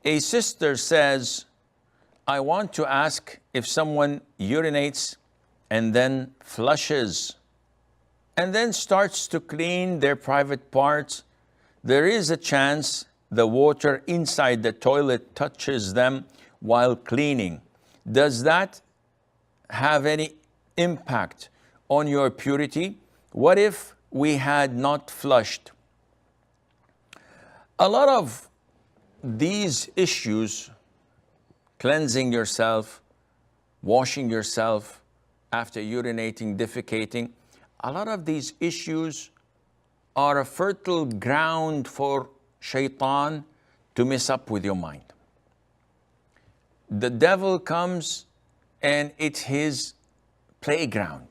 A sister says, I want to ask if someone urinates and then flushes and then starts to clean their private parts, there is a chance the water inside the toilet touches them while cleaning. Does that have any impact on your purity? What if we had not flushed? A lot of these issues, cleansing yourself, washing yourself after urinating, defecating, a lot of these issues are a fertile ground for shaitan to mess up with your mind. The devil comes and it's his playground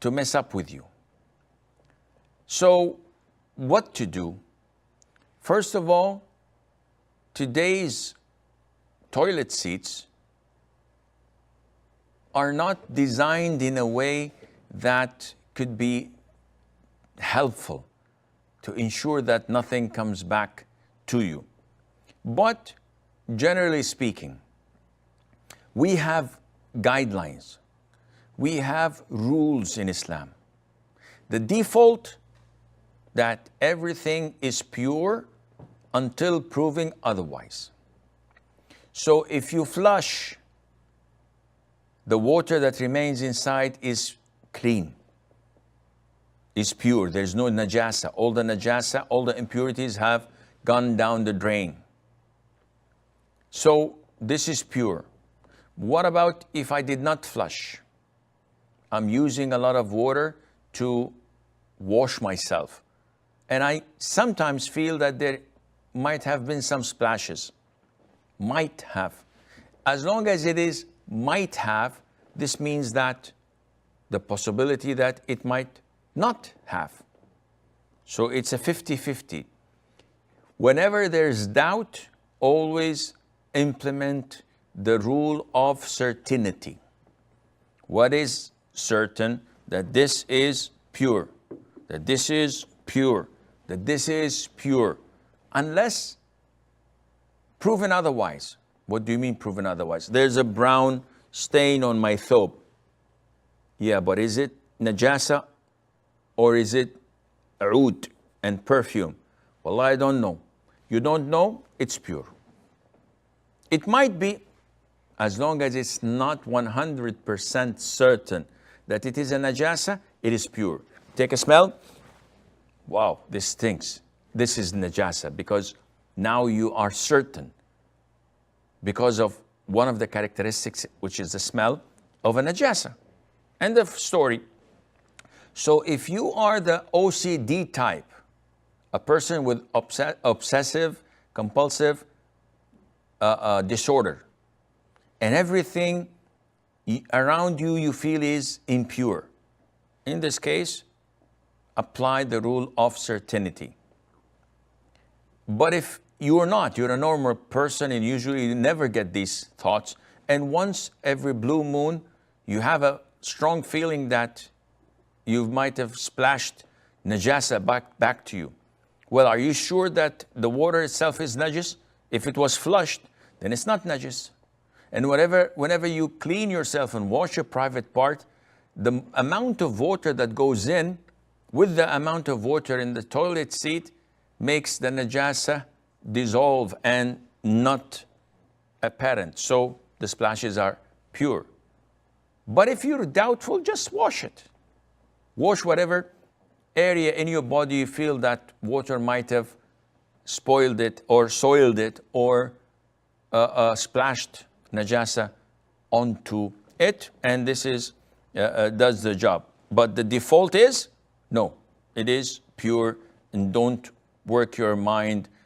to mess up with you. So what to do? First of all, today's toilet seats are not designed in a way that could be helpful to ensure that nothing comes back to you. But generally speaking, we have guidelines. We have rules in Islam. The default that everything is pure until proving otherwise. So if you flush, the water that remains inside is clean, is pure. There's no najāsah. All the najāsah, all the impurities have gone down the drain. So this is pure. What about if I did not flush? I'm using a lot of water to wash myself. And I sometimes feel that there might have been some splashes. Might have. As long as it is might have, this means that the possibility that it might not have. So it's a 50-50. Whenever there's doubt, always implement the rule of certainty. What is certain? That this is pure, that this is pure, that this is pure, unless proven otherwise. What do you mean proven otherwise? There's a brown stain on my thobe. Yeah, but is it najāsah or is it oud and perfume? Well, I don't know. You don't know, it's pure. It might be, as long as it's not 100% certain that it is a najāsah, it is pure. Take a smell. Wow, this stinks. This is najāsah, because now you are certain because of one of the characteristics, which is the smell of a najāsah. End of story. So if you are the OCD type, a person with obsessive, compulsive disorder, and everything around you you feel is impure, in this case, apply the rule of certainty. But if you're not, you're a normal person and usually you never get these thoughts, and once every blue moon you have a strong feeling that you might have splashed najāsah back to you. Well, are you sure that the water itself is najis? If it was flushed, then it's not najis. And whenever you clean yourself and wash your private part, the amount of water that goes in with the amount of water in the toilet seat makes the najāsah dissolve and not apparent. So the splashes are pure. But if you're doubtful, just wash it. Wash whatever area in your body you feel that water might have spoiled it or soiled it or splashed najāsah onto it, and this is does the job. But the default is no, it is pure, and don't work your mind